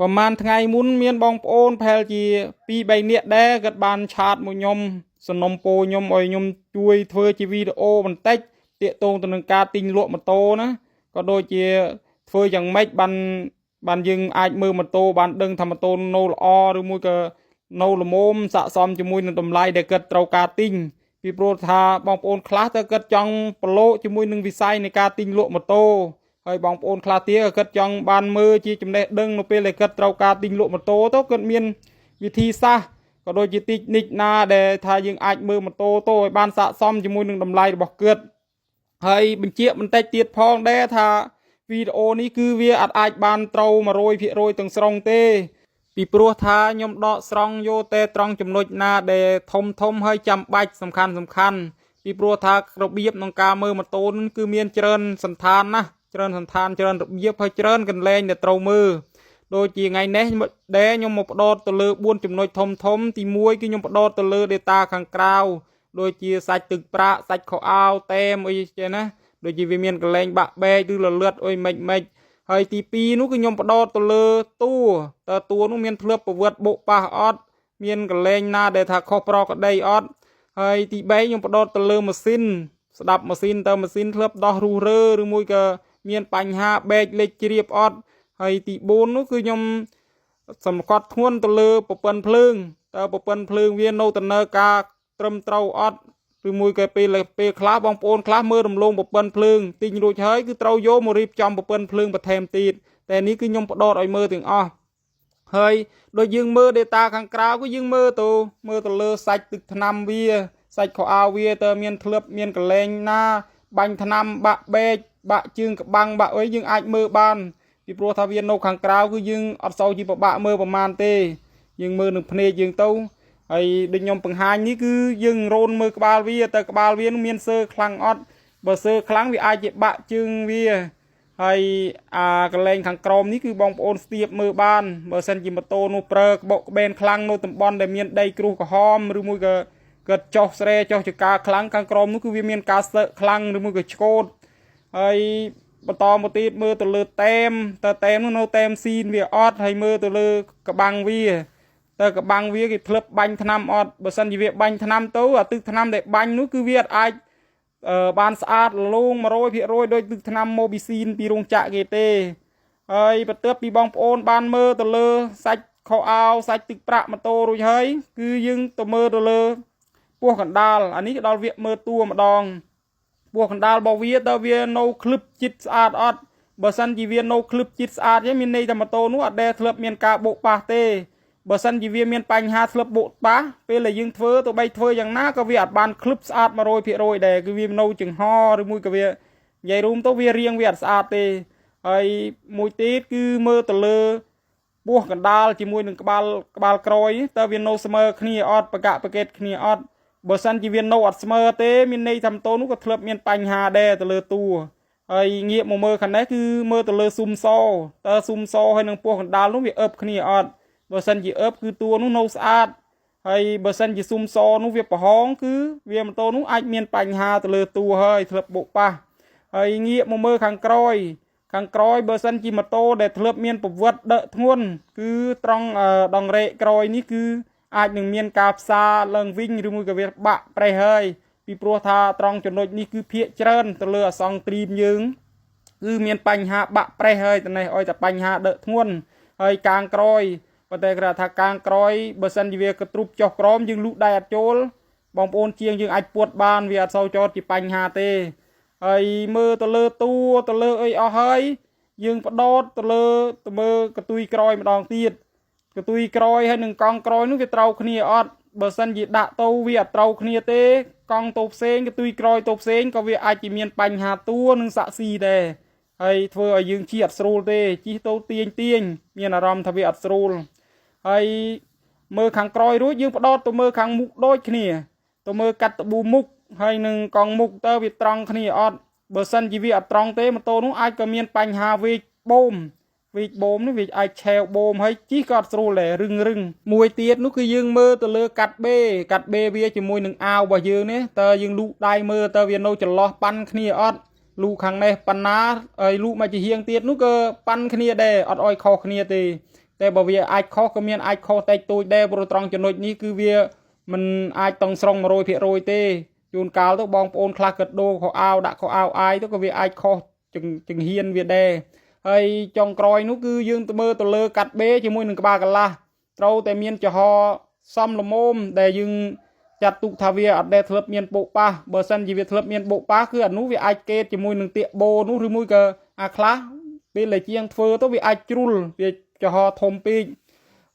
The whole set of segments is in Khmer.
ประมาณไงมุนเมียนบองโอนแพลจีปีใบเนียแดกัดบานชาดมุยมสนมโปยมอ่อยยมช่วยเธอจีวีดีโอมันเต็กเตะตรงตัวหนึ่งกาติงลวกมาโตนะก็โดยเจียเธออย่างไม่บันยึงอาจมือมาโตบันดึงทำมาโตโนลอหรือมุยก็โนลโมมสะสมจมุยในตำไลเด็กเกิดเตากาติงปีโปรธาบองโอนคลาสเกิดจังปโลจมุยหนึ่งวิสัยในกาติงลวกมาโตហើយបងប្អូនខ្លះទៀតក៏គិតចង់បានមើលជាចំណេះដឹងនៅពេលដែលគិតត្រូវការទិញលក់ម៉ូតូទៅគិតមានវិធីសាស្ត្រក៏ដូចជាតិចនិចណាដែលថាយើងអាចមើលម៉ូតូទៅឲ្យបានស័ក្តិសមជាមួយនឹងតម្លៃរបស់គិតហើយបញ្ជាក់បន្តិចទៀតផងដែរថាវីដេអូនេះគឺវាអាចបានត្រូវ 100% ទាំងស្រុងទេពីព្រោះថាខ្ញុំដកស្រង់យកតែត្រង់ចំណុចណាដែលធំហើយចាំបាច់សំខាន់ពីព្រោះថារបៀបក្នុងការមើលម៉ូតូនឹងគឺមានច្រើនសន្តានណាច្រើនសន្តានច្រើនរបៀបហើយច្រើនកន្លែងដែលត្រូវមើលដូចជាថ្ងៃនេះដែលខ្ញុំមកបដោតទៅលើ4ចំណុចធំទី1គឺខ្ញុំបដោតទៅលើ data ខាងក្រៅដូចជាសាច់ទឹកប្រាក់សាច់ខោអាវតែមអីចេះណាដូចជាវាមានកន្លែងបាក់បែកឬលលឿតអុយមិនហើយទី2នោះគឺខ្ញុំបដោតទៅលើតួនោះមានធ្លាប់ប្រវត្តិបុកប៉ះអត់មានកន្លែងណាដែលថាខុសប្រក្រតីអត់ហើយទី3ខ្ញុំបដោតទៅលើម៉ាស៊ីនស្ដាប់ម៉ាស៊ីនតើម៉ាស៊ីនធ្លាប់ដោះរុះរើឬមួយក៏មានបញ្ហាបែកលេចជ្រាបអត់ហើយទី4នោះគឺខ្ញុំសម្គាត់ធ្ងន់ទៅលើប្រព័ន្ធភ្លើងតើប្រព័ន្ធភ្លើងវានៅដំណើរការត្រឹមត្រូវអត់ឬមួយក៏ពេលខ្លះបងប្អូនខ្លះមើលរំលងប្រព័ន្ធភ្លើងទិញរួចហើយគឺត្រូវយកមករៀបចំប្រព័ន្ធភ្លើងបន្ថែមទៀតតែនេះគឺខ្ញុំបដោតឲ្យមើលទាំងអស់ហើយដូចយើងមើល data ខាងក្រៅគឺយើងមើលទៅលើសាច់ទឹកថ្នាំវាសាច់ខោអាវវាតើមានធ្លាប់មានកន្លែងណាបាញ់ថ្នាំបាក់បែកបាក់ជើងក្បាំងបាក់អីយើងអាចមើលបានពីព្រោះថាវានៅខាងក្រៅគឺយើងអត់សូវជាពិបាកមើលប្រមាណទេយើងមើលនឹងភ្នែកយើងទៅហើយដូចខ្ញុំបង្ហាញនេះគឺយើងរោនមើលក្បាលវាតើក្បាលវានឹងមានសើខ្លាំងអត់បើសើខ្លាំងវាអាចជាបាក់ជើងវាហើយកន្លែងខាងក្រោមនេះគឺបងប្អូនស្ទាបមើលបានបើសិនជាម៉ូតូនោះប្រើក្បោកក្បែនខ្លាំងនៅតំបន់ដែលមានដីក្រួសក្រហមឬមួយក៏គាត់ចុះស្រែចុះចកាខ្លាំងខាងក្រោមនោះគឺវាមានការសើខ្លាំងឬមួយក៏ឆ្កូតហើយបន្តមកទៀតមើលទៅលើតែមនោះនៅតែមស៊ីនវាអត់ហើយមើលទៅលើក្បាំងវាតើក្បាំងវាគេធ្លាប់បាញ់ថ្នាំអត់បើសិនជាវាបាញ់ថ្នាំទៅអាទឹកថ្នាំដែលបាញ់នោះគឺវាអាចបានស្អាតលង 100% ដោយទឹកថ្នាំម៉ូប៊ីស៊ីនពីរោងចក្រគេទេហើយបន្ទាប់ពីបងប្អូនបានមើលទៅលើសាច់ខោអាវសាច់ទឹកប្រាក់ម៉ូតូរួចហើយគឺយើងទៅមើលទៅលើពោះកណ្ដាលអានេះដល់វាមើលតួម្ដងពោះកណ្ដាលរបស់វាតើវានៅคลึบចិត្តស្អាតអត់បើសិនជាវានៅคลึบចិត្តស្អាតទេមានន័យថាម៉ូតូនោះអត់ដែលធ្លាប់មានការបោកប៉ះទេបើសិនជាវាមានបញ្ហាធ្លាប់បោកប៉ះពេលដែលយើងធ្វើយ៉ាងណាក៏វាអត់បានคลึบស្អាត 100% ដែរគឺវានៅចង្ហឬមួយក៏វានិយាយរួមទៅវារៀងវាអត់ស្អាតទេហើយមួយទៀតគឺមើលទៅលើពោះកណ្ដាលជាមួយនឹងក្បាលក្រោយតើវានៅស្មើគ្នាអត់ប្រកាកេតគ្នាអត់បើសិនជាវានៅអត់ស្មើទេមានន័យថាម៉ូតូនោះក៏ធ្លាប់មានបញ្ហាដែរទៅលើតួហើយងាកមកមើលខាងនេះគឺមើលទៅលើស៊ុំសតើស៊ុំសហើយនឹងពោះកណ្ដាលនោះវាអឹបគ្នាអត់បើសិនជាអឹបគឺតួនោះនៅស្អាតហើយបើសិនជាស៊ុំសនោះវាប្រហោងគឺវាម៉ូតូនោះអាចមានបញ្ហាទៅលើតួហើយធ្លាប់បុកប៉ះហើយងាកមកមើលខាងក្រោយបើសិនជាម៉ូតូដែលធ្លាប់មានប្រវត្តិដកធ្ងន់គឺត្រង់ដងរែកក្រោយនេះគឺអាចនឹងមានការផ្សាឡើងវិញឬមួយក៏វាបាក់ប្រេះហើយពីព្រោះថាត្រង់ចំណុចនេះគឺភាកច្រើនទៅលើអសង្គ្រីមយើងគឺមានបញ្ហាបាក់ប្រេះហើយតែនេះឲ្យតែបញ្ហាដកធ្ងន់ហើយកាងក្រោយប៉ុន្តែគេថាកាងក្រោយបើសិនជាវាកទ្រុបចុះក្រោមយើងលូកដៃអត់ចូលបងប្អូនជាងយើងអាចពួតបានវាអត់សូវចោតជាបញ្ហាទេហើយមើលទៅលើតួទៅលើអីអស់ហើយយើងបដោតទៅមើលកតុយក្រោយម្ដងទៀតកតុយក្រោយហើយនឹងកង់ក្រោយនោះវាត្រូវគ្នាអត់បើសិនជាដាក់ទៅវាអត់ត្រូវគ្នាទេកង់ទៅផ្សេងកតុយក្រោយទៅផ្សេងក៏វាអាចជាមានបញ្ហាតួនឹងសាក់ស៊ីដែរហើយធ្វើឲ្យយើងជិះអត់ស្រួលទេជិះទៅទាញមានអារម្មណ៍ថាវាអត់ស្រួលហើយមើលខាងក្រោយរួចយើងបដោតទៅមើលខាងមុខដូចគ្នាទៅមើលកាត់តប៊ូមុខហើយនឹងកង់មុខតើវាត្រង់គ្នាអត់បើសិនជាវាអត់ត្រង់ទេម៉ូតូនោះអាចក៏មានបញ្ហាវេកបូមនេះវាអាចឆេវបូមហើយជិះក៏អត់ស្រួលដែររឹងមួយទៀតនោះគឺយើងមើលទៅលើកាត់បេវាជាមួយនឹងអាវរបស់យើងនេះតើយើងលូកដៃមើលតើវានៅចន្លោះប៉ាន់គ្នាអត់លូកខាងនេះប៉ាន់ណាហើយលូកមកជាហៀងទៀតនោះក៏ប៉ាន់គ្នាដែរអត់អោយខុសគ្នាទេ แต่បើវាអាចខុសក៏មានអាចខុសតែទូចដែរព្រោះត្រង់ចំណុចនេះគឺវាមិនអាចតង់ស្រង់ 100% ទេជួនកាលទៅបងប្អូនខ្លះក៏ដូរខោអាវដាក់ខោអាវអាយទៅក៏វាអាចខុសចង្ហៀនវាដែរហើយចុងក្រោយនោះគឺយើងទៅមើលទៅលើកាត់បេជាមួយនឹងក្បាលកន្លះត្រូវតែមានចំហសមល្មមដែលយើងចាត់ទុកថាវាអត់ដែលធ្លាប់មានបុកប៉ះបើសិនជាវាធ្លាប់មានបុកប៉ះគឺអានោះវាអាចកេតជាមួយនឹងទៀកបូនោះឬមួយក៏អាខ្លះពេលដែលជាងធ្វើទៅវាអាចជ្រុលវាចំហធំពេក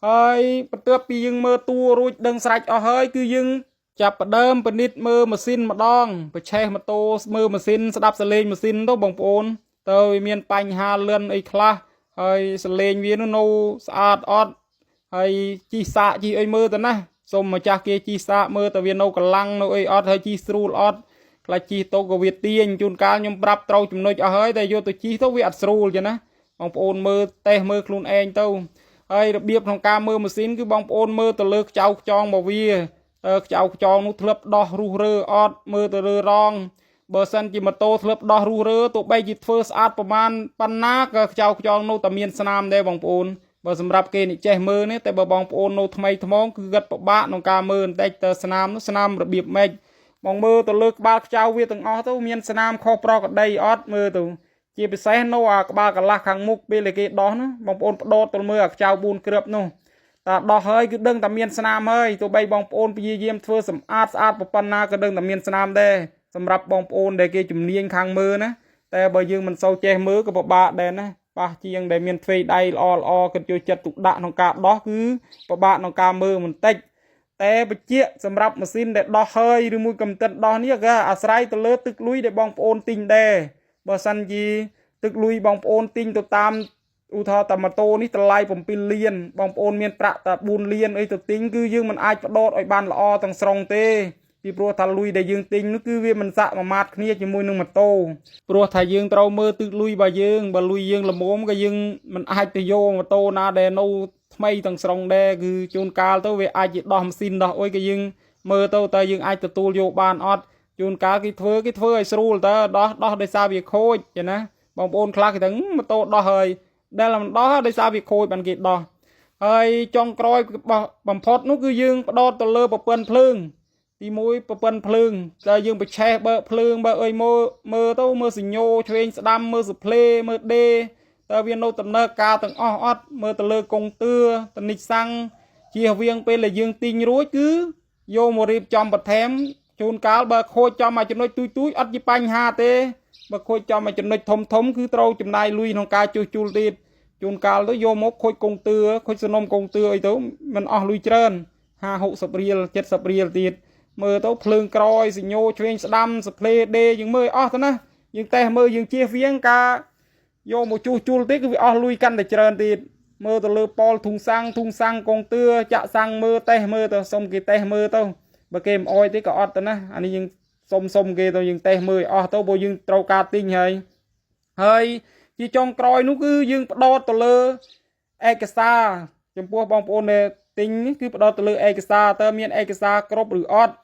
ហើយបន្ទាប់ពីយើងមើលតួរួចដឹងស្រេចអស់ហើយគឺយើងចាប់ផ្ដើមពិនិត្យមើលម៉ាស៊ីនម្ដងប្រឆេះម៉ូតូមើលម៉ាស៊ីនស្ដាប់សលេងម៉ាស៊ីនទៅបងប្អូនទៅវាមានបញ្ហាលឿនអីខ្លះហើយសលេងវានោះនៅស្អាតអត់ហើយជីសាកជីអីមើលទៅណាសូមម្ចាស់គេជីសាកមើលទៅវានៅកម្លាំងនៅអីអត់ហើយជីស្រួលអត់ខ្លះជីទៅក៏វាទាញជួនកាលខ្ញុំប្រាប់ត្រូវចំណុចអស់ហើយតែយកទៅជីទៅវាអត់ស្រួលចឹងណាបងប្អូនមើលតេស្តមើលខ្លួនឯងទៅហើយរបៀបក្នុងការមើលម៉ាស៊ីនគឺបងប្អូនមើលទៅលើខ្ចៅខ្ចងរបស់វាខ្ចៅខ្ចងនោះធ្លាប់ដោះរុះរើអត់មើលទៅលើរងបើសិនជាម៉ូតូធ្លាប់ដោះរុះរើទោះបីជាធ្វើស្អាតប្រមាណប៉ុណ្ណាក៏ខ្ចៅខ្ចងនោះតែមានស្នាមដែរបងប្អូនបើសម្រាប់គេនេះចេះមើលនេះតែបើបងប្អូននៅថ្មីថ្មងគឺគាត់ពិបាកក្នុងការមើលបន្តិចទៅស្នាមនោះស្នាមរបៀបម៉េចបងមើលទៅលើក្បាលខ្ចៅវាទាំងអស់ទៅមានស្នាមខុសប្រក្រតីអត់មើលទៅជាពិសេសនៅអាក្បាលកន្លះខាងមុខពេលគេដោះនោះបងប្អូនបដោតទៅមើលអាខ្ចៅ4គ្រាប់នោះតែដោះហើយគឺដឹងតែមានស្នាមហើយទោះបីបងប្អូនព្យាយាមធ្វើសម្អាតស្អាតប៉ុណ្ណាក៏ដឹងតែមានស្នាមដែរសម្រាប់បងប្អូនដែលគេជំនាញខាងមើលណាតែបើយើងមិនសូវចេះមើលក៏ពិបាកដែរណាប៉ះជាងដែលមានទ្វេដៃល្អគិតយកចិត្តទុកដាក់ក្នុងការដោះគឺពិបាកក្នុងការមើលបន្តិចតែបជាសម្រាប់ម៉ាស៊ីនដែលដោះហើយឬមួយកំតិតដោះនេះក៏អាស្រ័យទៅលើទឹកលុយដែលបងប្អូនទិញដែរបើសិនជាទឹកលុយបងប្អូនទិញទៅតាមឧទាហរណ៍តាម៉ូតូនេះតម្លៃ7លានបងប្អូនមានប្រាក់តែ4លានអីទៅទិញគឺយើងមិនអាចបដោតឲ្យបានល្អទាំងស្រុងទេពីព្រោះថាលុយដែលយើងទិញនោះគឺវាមិនសាក់មួយម៉ាត់គ្នាជាមួយនឹងម៉ូតូព្រោះថាយើងត្រូវមើលទឹកលុយរបស់យើងបើលុយយើងល្មមក៏យើងមិនអាចទៅយកម៉ូតូណាដែលនៅថ្មីទាំងស្រុងដែរគឺជួនកាលទៅវាអាចជាដោះម៉ាស៊ីនដោះអុយក៏យើងមើលទៅតើយើងអាចទទួលយកបានអត់ជួនកាលគេធ្វើឲ្យស្រួលតើដោះដោយសារវាខូចចឹងណាបងប្អូនខ្លះគេថាម៉ូតូដោះហើយដែលមិនដោះដោយសារវាខូចបានគេដោះហើយចុងក្រោយបំផុតនោះគឺយើងបដោតទៅលើប្រព័ន្ធភ្លើងទី1ប្រព័ន្ធភ្លើងតែយើងបិឆេះបើភ្លើងបើអីមើលទៅមើលសញ្ញោឆ្វេងស្ដាំមើលសផ្លេមើលដេតើវានៅដំណើរការទាំងអស់អត់មើលទៅលើកុងទឿតនិចសាំងជៀសវាងពេលដែលយើងទិញរួចគឺយកមករៀបចំបន្ថែមជួនកាលបើខូចចំមកចំណុចទូចអត់ជាបញ្ហាទេបើខូចចំមកចំណុចធំគឺត្រូវចំណាយលុយក្នុងការជួសជុលទៀតជួនកាលទៅយកមកខូចកុងទឿខូចសំណុំកុងទឿអីទៅមិនអស់លុយច្រើន50-60រៀល70រៀលទៀតមើលទៅភ្លើងក្រោយសញ្ញោឆ្វេងស្ដាំសផ្លេដេយើងមើលអស់ទៅណាយើងតេស្តមើលយើងជៀសវាងការយកមកជួសជុលទេគឺវាអស់លុយកាន់តែច្រើនទៀតមើលទៅលើប៉លធុងសាំងកុងទឿចាក់សាំងមើលតេស្តមើលទៅសុំគេតេស្តមើលទៅបើគេមិនអោយទេក៏អត់ទៅណាអានេះយើងសុំគេទៅយើងតេស្តមើលអស់ទៅព្រោះយើងត្រូវការទិញហើយជាចុងក្រោយនោះគឺយើងបដោតទៅលើឯកសារចំពោះបងប្អូនដែលទិញនេះគឺបដោតទៅលើឯកសារតើមានឯកសារគ្រប់ឬអត់